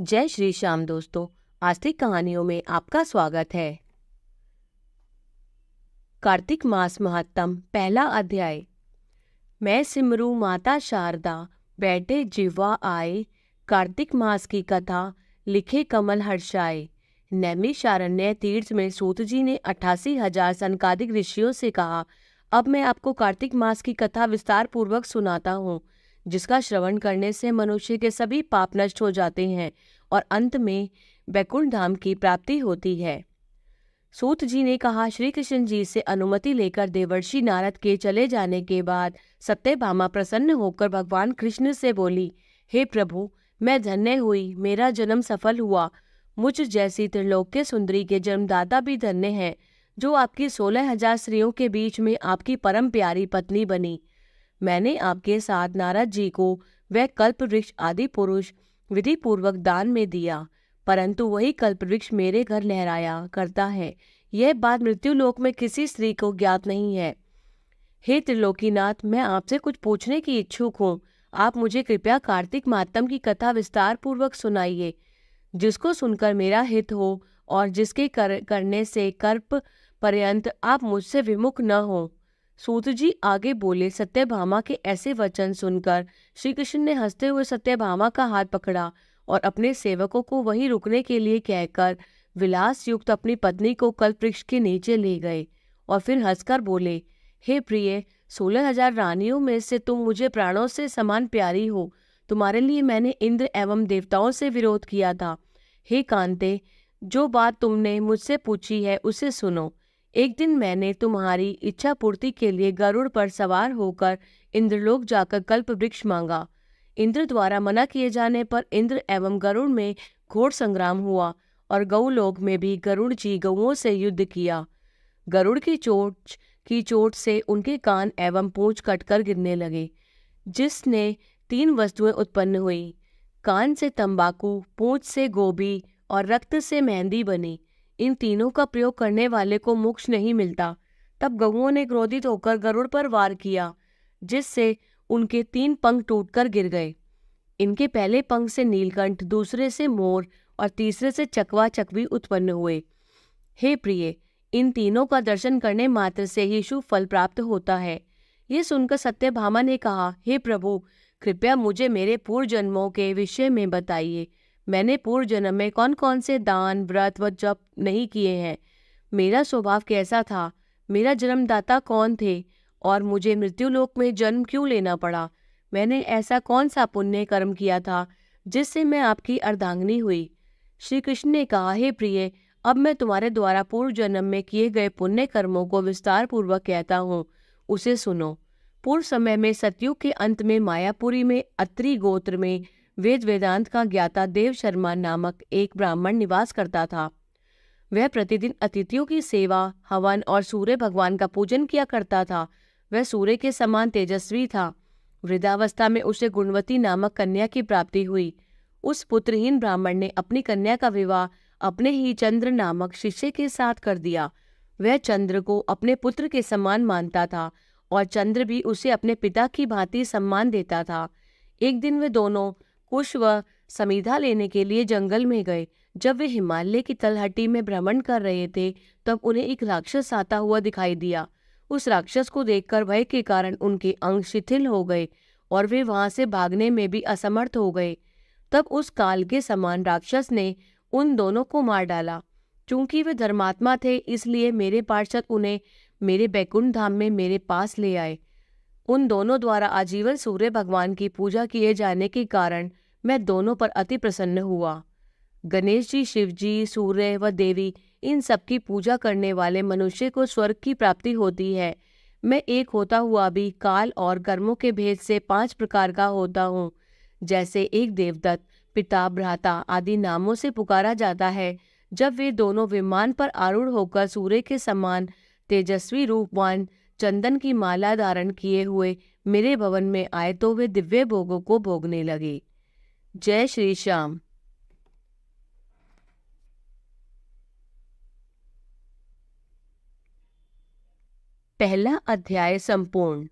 जय श्री श्याम दोस्तों, आस्तिक कहानियों में आपका स्वागत है। कार्तिक मास महात्म, पहला अध्याय। मैं सिमरू माता शारदा, बैठे जिह्वा आए, कार्तिक मास की कथा लिखे कमल हर्षाए। नैमिषारण्य तीर्थ में सूत जी ने 88,000 सनकादिक ऋषियों से कहा, अब मैं आपको कार्तिक मास की कथा विस्तार पूर्वक सुनाता हूँ, जिसका श्रवण करने से मनुष्य के सभी पाप नष्ट हो जाते हैं और अंत में बैकुंठ धाम की प्राप्ति होती है। सूत जी ने कहा, श्री कृष्ण जी से अनुमति लेकर देवर्षि नारद के चले जाने के बाद सत्यभामा प्रसन्न होकर भगवान कृष्ण से बोली, हे प्रभु, मैं धन्य हुई, मेरा जन्म सफल हुआ। मुझ जैसी त्रिलोक्य सुंदरी के जन्मदाता भी धन्य है, जो आपकी 16,000 स्त्रियों के बीच में आपकी परम प्यारी पत्नी बनी। मैंने आपके साथ नारद जी को वह कल्प वृक्ष आदि पुरुष विधि पूर्वक दान में दिया, परंतु वही कल्प वृक्ष मेरे घर लहराया करता है। यह बात मृत्युलोक में किसी स्त्री को ज्ञात नहीं है। हे त्रिलोकीनाथ, मैं आपसे कुछ पूछने की इच्छुक हूँ। आप मुझे कृपया कार्तिक मातम की कथा विस्तार पूर्वक सुनाइए, जिसको सुनकर मेरा हित हो और जिसके करने से कल्प पर्यंत आप मुझसे विमुख न हो। सूत जी आगे बोले, सत्यभामा के ऐसे वचन सुनकर श्री कृष्ण ने हंसते हुए सत्यभामा का हाथ पकड़ा और अपने सेवकों को वहीं रुकने के लिए कहकर विलास युक्त अपनी पत्नी को कल्पवृक्ष के नीचे ले गए और फिर हंसकर बोले, हे प्रिय, 16,000 रानियों में से तुम मुझे प्राणों से समान प्यारी हो। तुम्हारे लिए मैंने इंद्र एवं देवताओं से विरोध किया था। हे कांते, जो बात तुमने मुझसे पूछी है उसे सुनो। एक दिन मैंने तुम्हारी इच्छा पूर्ति के लिए गरुड़ पर सवार होकर इंद्रलोक जाकर कल्प वृक्ष मांगा। इंद्र द्वारा मना किए जाने पर इंद्र एवं गरुड़ में घोर संग्राम हुआ और गौलोक में भी गरुड़ जी गौओं से युद्ध किया। गरुड़ की चोट से उनके कान एवं पूंछ कटकर गिरने लगे, जिसने 3 वस्तुएं उत्पन्न हुई। कान से तंबाकू, पूंछ से गोभी और रक्त से मेहंदी बनी। इन तीनों का प्रयोग करने वाले को मोक्ष नहीं मिलता। तब गौओं ने क्रोधित होकर गरुड़ पर वार किया, जिससे उनके 3 पंख टूटकर गिर गए। इनके पहले पंख से नीलकंठ, दूसरे से मोर और तीसरे से चकवा चकवी उत्पन्न हुए। हे प्रिय, इन तीनों का दर्शन करने मात्र से ही शुभ फल प्राप्त होता है। ये सुनकर सत्यभामा ने कहा, हे प्रभु, कृपया मुझे मेरे पूर्व जन्मों के विषय में बताइए। मैंने पूर्व जन्म में कौन कौन से दान, व्रत व जप नहीं किए हैं? मेरा स्वभाव कैसा था? मेरा जन्मदाता कौन थे? और मुझे मृत्युलोक में जन्म क्यों लेना पड़ा? मैंने ऐसा कौन सा पुण्य कर्म किया था जिससे मैं आपकी अर्धांगिनी हुई? श्री कृष्ण ने कहा, हे प्रिय, अब मैं तुम्हारे द्वारा पूर्व जन्म में किए गए पुण्य कर्मों को विस्तार पूर्वक कहता हूँ, उसे सुनो। पूर्व समय में सतयुग के अंत में मायापुरी में अत्रि गोत्र में वेद वेदांत का ज्ञाता देव शर्मा नामक एक ब्राह्मण निवास करता था। वह प्रतिदिन अतिथियों की सेवा, हवन और सूर्य भगवान का पूजन किया करता था। वह सूर्य के समान तेजस्वी था। वृद्धावस्था में उसे गुणवती नामक कन्या की प्राप्ति हुई। उस पुत्रहीन ब्राह्मण ने अपनी कन्या का विवाह अपने ही चंद्र नामक शिष्य के साथ कर दिया। वह चंद्र को अपने पुत्र के समान मानता था और चंद्र भी उसे अपने पिता की भांति सम्मान देता था। एक दिन वे दोनों कुश व समीधा लेने के लिए जंगल में गए। जब वे हिमालय की तलहटी में भ्रमण कर रहे थे, तब उन्हें एक राक्षस आता हुआ दिखाई दिया। उस राक्षस को देखकर भय के कारण उनके अंग शिथिल हो गए और वे वहां से भागने में भी असमर्थ हो गए। तब उस काल के समान राक्षस ने उन दोनों को मार डाला। चूंकि वे धर्मात्मा थे, इसलिए मेरे पार्षद उन्हें मेरे बैकुंठ धाम में मेरे पास ले आए। उन दोनों द्वारा आजीवन सूर्य भगवान की पूजा किए जाने के कारण मैं दोनों पर अति प्रसन्न हुआ। गणेश जी, शिव जी, सूर्य व देवी, इन सबकी पूजा करने वाले मनुष्य को स्वर्ग की प्राप्ति होती है। मैं एक होता हुआ भी काल और कर्मों के भेद से 5 प्रकार का होता हूँ। जैसे एक देवदत्त, पिता, भ्राता आदि नामों से पुकारा जाता है। जब वे दोनों विमान पर आरूढ़ होकर सूर्य के समान तेजस्वी रूपवान चंदन की माला धारण किए हुए मेरे भवन में आए, तो वे दिव्य भोगों को भोगने लगे। जय श्री श्याम। पहला अध्याय संपूर्ण।